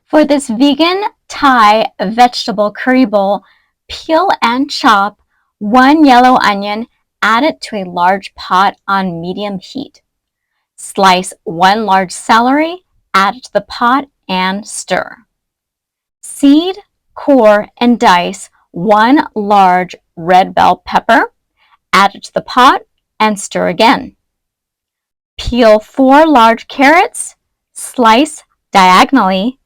For this vegan Thai vegetable curry bowl, peel and chop 1 yellow onion, add it to a large pot on medium heat. Slice 1 large celery, add it to the pot and stir. Seed, core, and dice 1 large red bell pepper, add it to the pot and stir again. Peel 4 large carrots, slice diagonally,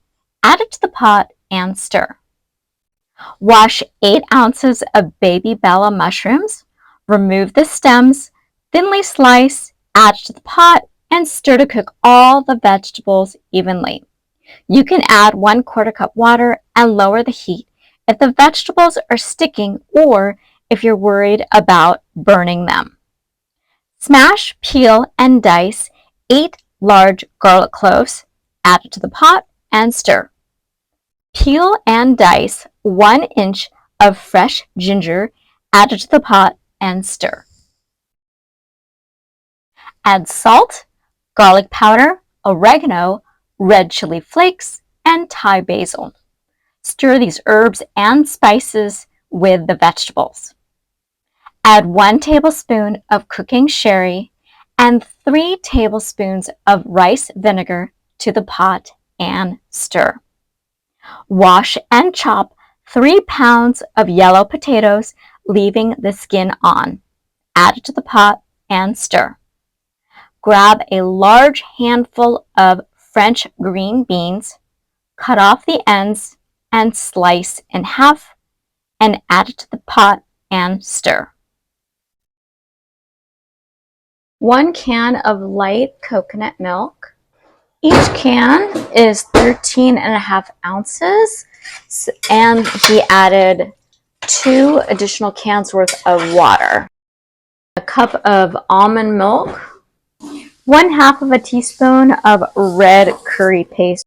add it to the pot and stir. Wash 8 ounces of baby Bella mushrooms, remove the stems, thinly slice, add to the pot, and stir to cook all the vegetables evenly. You can add 1/4 cup water and lower the heat if the vegetables are sticking or if you're worried about burning them. Smash, peel, and dice 8 large garlic cloves, add it to the pot and stir. Peel and dice 1 inch of fresh ginger, add it to the pot and stir. Add salt, garlic powder, oregano, red chili flakes, and Thai basil. Stir these herbs and spices with the vegetables. Add 1 tablespoon of cooking sherry and 3 tablespoons of rice vinegar to the pot and stir. Wash and chop 3 pounds of yellow potatoes, leaving the skin on. Add it to the pot and stir. Grab a large handful of French green beans, cut off the ends and slice in half, and add it to the pot and stir. 1 can of light coconut milk. Each can is 13.5 ounces, and he added 2 additional cans worth of water. A cup of almond milk, 1/2 of a teaspoon of red curry paste.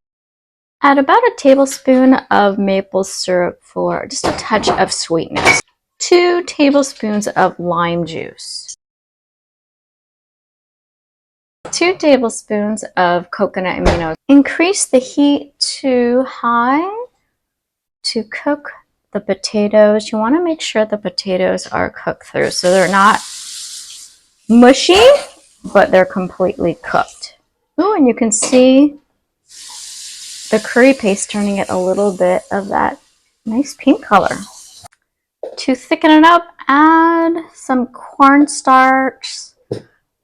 Add about a tablespoon of maple syrup for just a touch of sweetness. 2 tablespoons of lime juice. 2 tablespoons of coconut aminos. Increase the heat to high to cook the potatoes. You want to make sure the potatoes are cooked through so they're not mushy, but they're completely cooked. Oh, and you can see the curry paste turning it a little bit of that nice pink color. To thicken it up, add some cornstarch,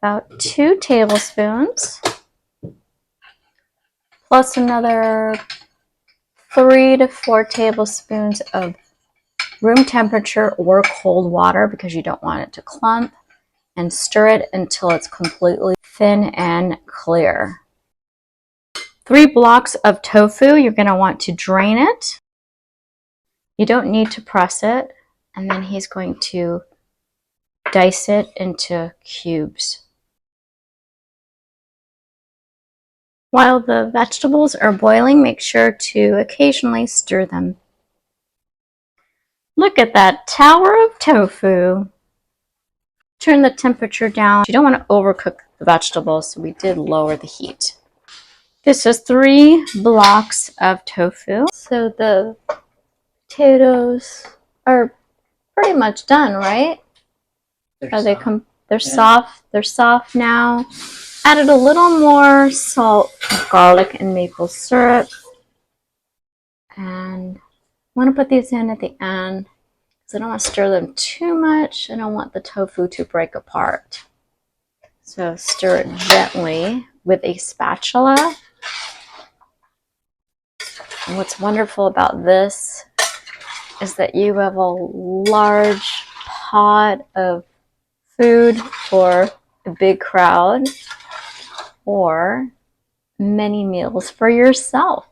about 2 tablespoons, plus another 3 to 4 tablespoons of room temperature or cold water because you don't want it to clump, and stir it until it's completely thin and clear. 3 blocks of tofu, you're going to want to drain it. You don't need to press it, and then he's going to dice it into cubes. While the vegetables are boiling, make sure to occasionally stir them. Look at that tower of tofu. Turn the temperature down. You don't want to overcook the vegetables, so we did lower the heat. This is 3 blocks of tofu. So the potatoes are pretty much done, right? They're soft. They're soft now. Added a little more salt, garlic, and maple syrup. And I want to put these in at the end because I don't want to stir them too much. I don't want the tofu to break apart. So stir it gently with a spatula. And what's wonderful about this is that you have a large pot of food for a big crowd or many meals for yourself.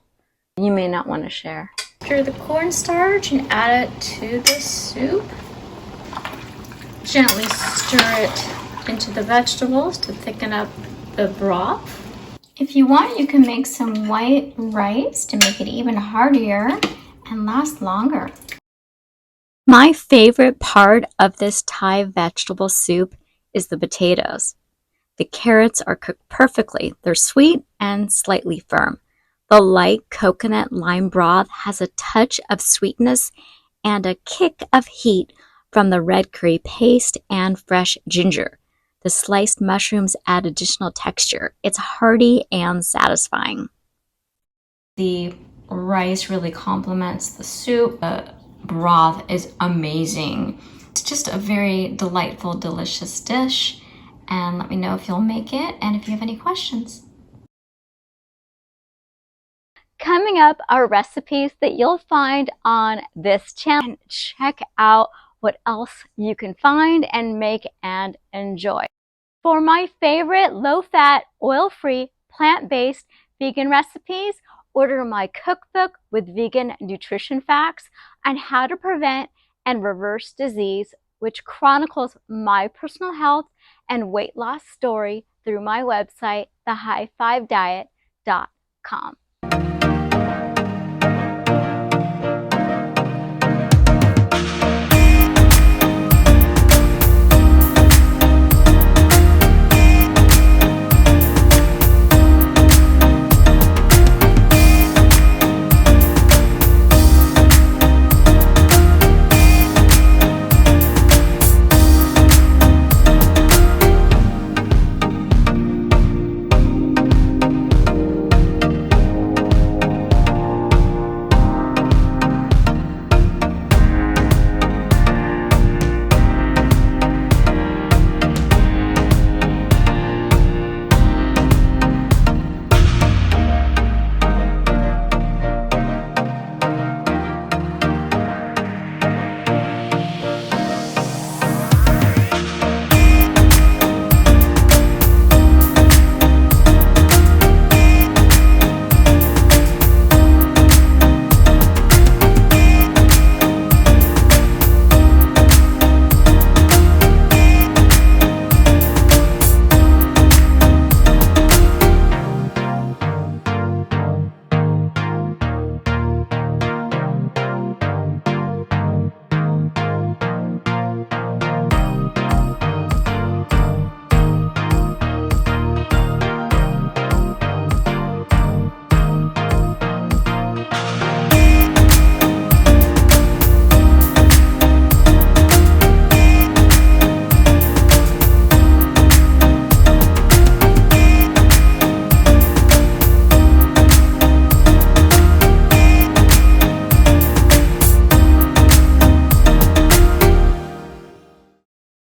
You may not want to share. Stir the cornstarch and add it to the soup. Gently stir it into the vegetables to thicken up the broth. If you want, you can make some white rice to make it even heartier and last longer. My favorite part of this Thai vegetable soup is the potatoes. The carrots are cooked perfectly. They're sweet and slightly firm. The light coconut lime broth has a touch of sweetness and a kick of heat from the red curry paste and fresh ginger. The sliced mushrooms add additional texture. It's hearty and satisfying. The rice really complements the soup. The broth is amazing. It's just a very delightful, delicious dish. And let me know if you'll make it and if you have any questions. Coming up are recipes that you'll find on this channel. And check out what else you can find and make and enjoy. For my favorite low-fat, oil-free, plant-based vegan recipes, order my cookbook with vegan nutrition facts on how to prevent and reverse disease, which chronicles my personal health and weight loss story through my website, thehighfivediet.com.